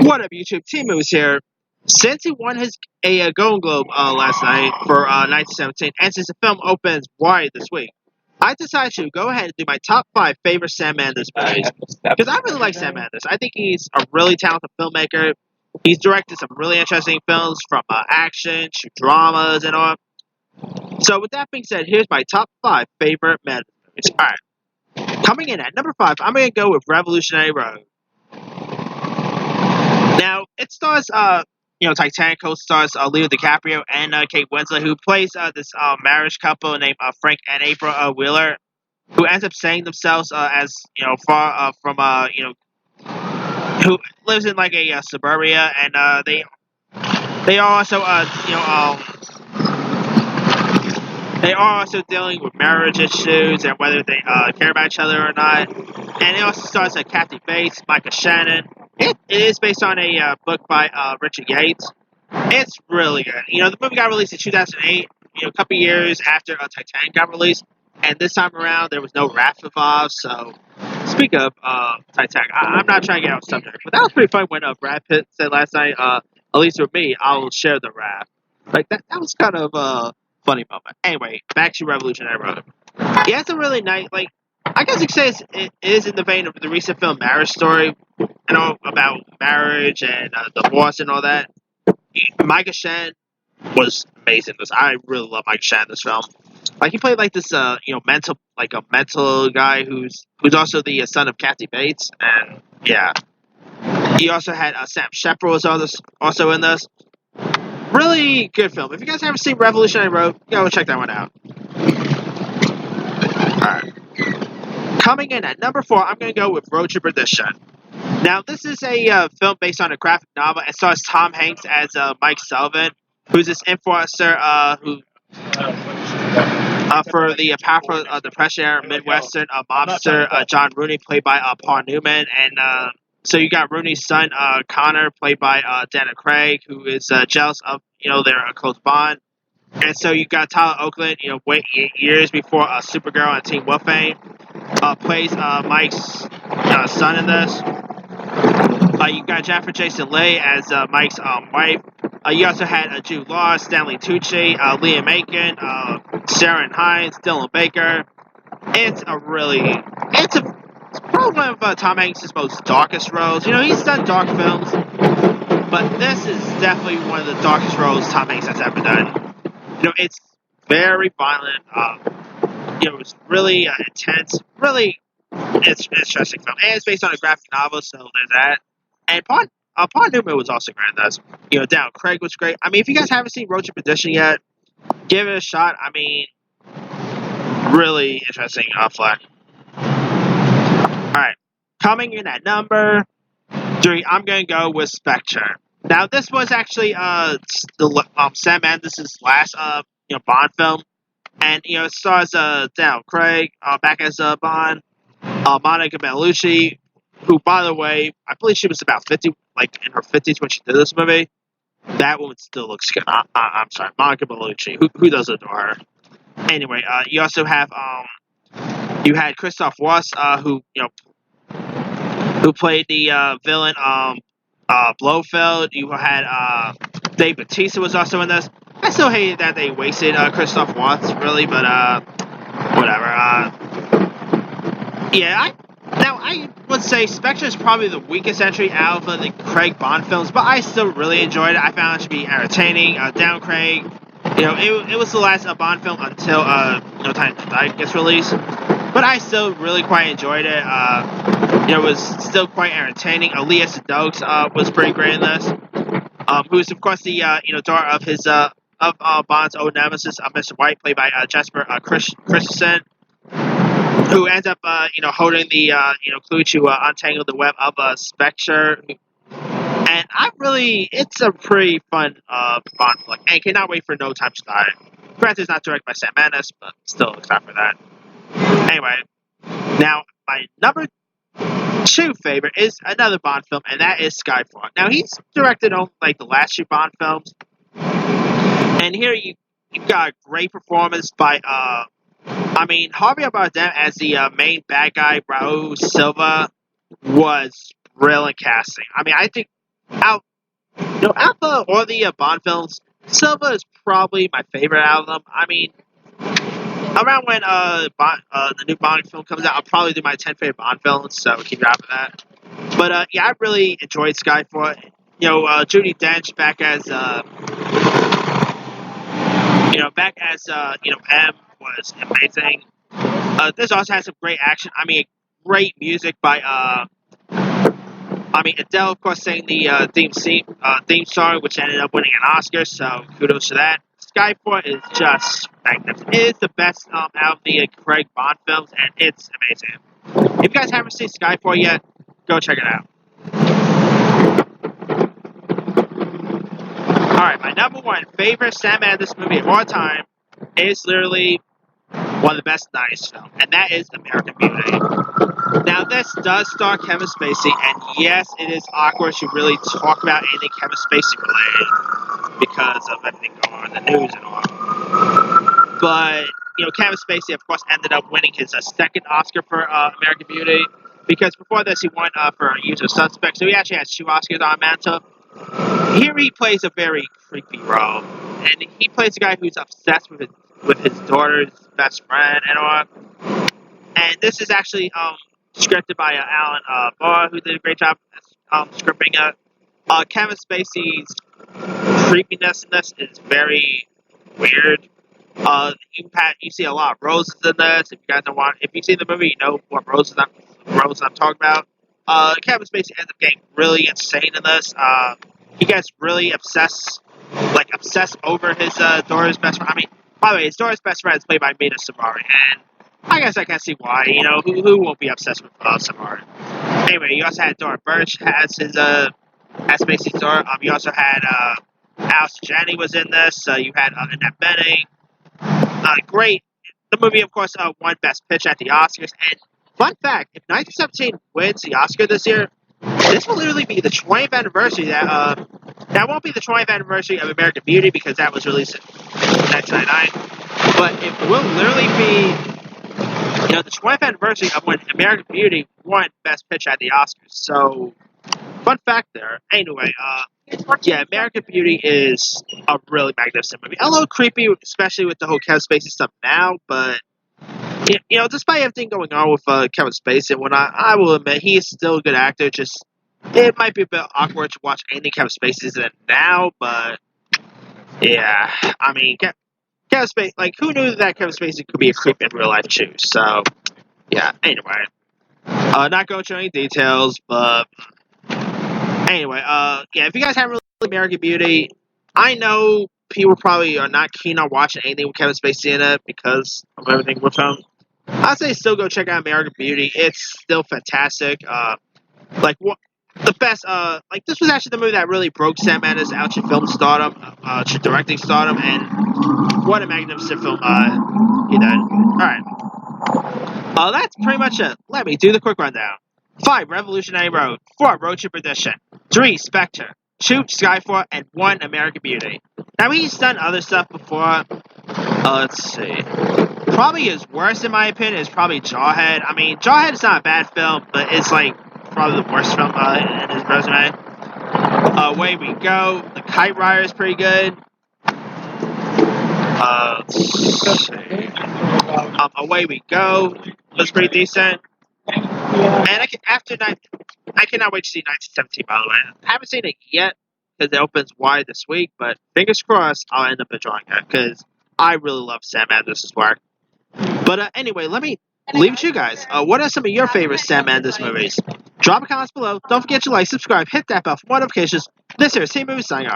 What up, YouTube? Team Moose here. Since he won his Golden Globe last night for 1917, and since the film opens wide this week, I decided to go ahead and do my top 5 favorite Sam Mendes movies. Because I really like Sam Mendes. I think he's a really talented filmmaker. He's directed some really interesting films from action to dramas and all. So with that being said, here's my top 5 favorite Mendes movies. Alright. Coming in at number 5, I'm going to go with Revolutionary Road. Now, it stars, Titanic co-stars Leo DiCaprio and Kate Winslet, who plays this marriage couple named Frank and April Wheeler, who ends up saying themselves as, far from, who lives in like a suburbia, and they are also, they are also dealing with marriage issues and whether they care about each other or not. And it also stars Kathy Bates, Micah Shannon. It is based on a book by Richard Yates. It's really good. The movie got released in 2008, a couple years after Titanic got released. And this time around, there was no rap involved. So, speak of Titanic, I'm not trying to get off subject, but that was pretty fun when Brad Pitt said last night, at least with me, I'll share the rap. Like, that was kind of funny moment. Anyway, back to Revolutionary Road. Yeah, it's a really nice, I guess you could say it is in the vein of the recent film Marriage Story, about marriage and divorce and all that. Micah Shannon was amazing. I really love Micah Shannon in this film. He played this, a mental guy who's also the son of Kathy Bates, and yeah. He also had Sam Shepard was also in this. Really good film. If you guys haven't seen Revolutionary Road, go check that one out. Alright. Coming in at number 4, I'm going to go with Road to Perdition. Now, this is a film based on a graphic novel and stars Tom Hanks as Mike Sullivan, who's this enforcer who, for the powerful Depression-era Midwestern mobster John Rooney, played by Paul Newman, and so you got Rooney's son, Connor, played by Daniel Craig, who is jealous of, their close bond. And so you got Tyler Oakland, wait 8 years before Supergirl on Teen Wolf fame, plays Mike's son in this. You got Jennifer Jason Leigh as Mike's wife. You also had Jude Law, Stanley Tucci, Liam Aiken, Sharon Hines, Dylan Baker. It's probably one of Tom Hanks' most darkest roles. He's done dark films, but this is definitely one of the darkest roles Tom Hanks has ever done. It's very violent. It's really intense. Really, it's an interesting film. And it's based on a graphic novel, so there's that. And Paul Newman was also great in this. Daniel Craig was great. If you guys haven't seen Road to Perdition yet, give it a shot. Really interesting flick. Alright, coming in at number 3, I'm going to go with Spectre. Now, this was actually Sam Mendes' last Bond film, and it stars Daniel Craig back as Bond, Monica Bellucci, who, by the way, I believe she was about 50, in her 50s when she did this movie. That woman still looks good. I'm sorry, Monica Bellucci. Who does adore her? Anyway, you also have you had Christoph Waltz, who played the villain Blofeld. You had Dave Bautista was also in this. I still hated that they wasted Christoph Waltz, really, but whatever. I would say Spectre is probably the weakest entry out of the Craig Bond films, but I still really enjoyed it. I found it to be entertaining. Daniel Craig, it was the last Bond film until Titanic gets released, but I still really quite enjoyed it. It was still quite entertaining. Lea Sedux was pretty great in this. Who's of course the daughter of his of Bond's old nemesis, Mr. White, played by Jesper Christensen, who ends up holding the clue to untangle the web of Spectre. And it's a pretty fun Bond flick, and cannot wait for No Time to Die. Granted, it's not directed by Sam Mendes, but still excited for that. Anyway, now my number 2 favorite is another Bond film, and that is Skyfall. Now, he's directed on the last 2 Bond films, and here you got a great performance by Javier Bardem as the main bad guy, Raul Silva, was brilliant casting. I think Out, out of all the Bond films, Silva is probably my favorite out of them. I mean, around when the new Bond film comes out, I'll probably do my 10 favorite Bond films, so keep your eye on that. But yeah, I really enjoyed Skyfall. Judi Dench back as M was amazing. This also has some great action. I mean, great music by Adele, of course, sang the theme song, which ended up winning an Oscar. So kudos to that. Skyfall is just magnificent. It is the best out of the Craig Bond films, and it's amazing. If you guys haven't seen Skyfall yet, go check it out. Alright, my number one favorite Sam Mendes movie of all time is literally one of the best 90s films, and that is American Beauty. Now, this does star Kevin Spacey, and yes, it is awkward to really talk about anything Kevin Spacey related because of everything going on in the news and all. But, Kevin Spacey, of course, ended up winning his second Oscar for American Beauty, because before this, he won for Usual Suspect, so he actually has 2 Oscars on mantle. Here he plays a very creepy role, and he plays a guy who's obsessed with his daughter's best friend and all. And this is actually scripted by Alan Moore, who did a great job scripting it. Kevin Spacey's creepiness in this is very weird. You see a lot of roses in this. If you see the movie, you know what roses I'm talking about. Kevin Spacey ends up getting really insane in this. He gets really obsessed over his daughter's best friend. I mean, by the way, his daughter's best friend is played by Mina Samari, and I guess I can see why. Who won't be obsessed with Samari? Anyway, you also had Dora Birch as Spacey's daughter. You also had Alice Janney was in this. You had Annette Bening. Great. The movie, of course, won Best Picture at the Oscars. And fun fact, if 1917 wins the Oscar this year, this will literally be the 20th anniversary. That won't be the 20th anniversary of American Beauty because that was released in 1999. But it will literally be, the 20th anniversary of when American Beauty won Best Picture at the Oscars. So, fun fact there. Anyway, American Beauty is a really magnificent movie. A little creepy, especially with the whole Kevin Spacey stuff now, but despite everything going on with Kevin Spacey and whatnot, I will admit he is still a good actor. Just it might be a bit awkward to watch anything Kevin Spacey's in now, but yeah, I mean, Kevin Spacey, who knew that Kevin Spacey could be a creep in real life too? So yeah. Anyway, not going into any details, but anyway, if you guys haven't really American Beauty, I know people probably are not keen on watching anything with Kevin Spacey in it because of everything with him. I'd say still go check out American Beauty. It's still fantastic. The best. This was actually the movie that really broke Sam Mendes out to film stardom, to directing stardom, and what a magnificent film he did. All right. That's pretty much it. Let me do the quick rundown. 5, Revolutionary Road. 4, Road Trip Edition. 3, Spectre. 2, Skyfall, and 1, American Beauty. Now, he's done other stuff before. Let's see. Probably his worst, in my opinion, is probably Jawhead. I mean, Jawhead is not a bad film, but it's probably the worst film in his resume. Away We Go. The Kite Rider is pretty good. Let's see. Away We Go was pretty decent. And I cannot wait to see 1917, by the way. I haven't seen it yet because it opens wide this week, but fingers crossed I'll end up enjoying it because I really love Sam Mendes' work. But anyway, let me leave it to you guys. What are some of your favorite Sam Mendes movies? Drop a comment below. Don't forget to like, subscribe, hit that bell for more notifications. This here is Team Movie signing off.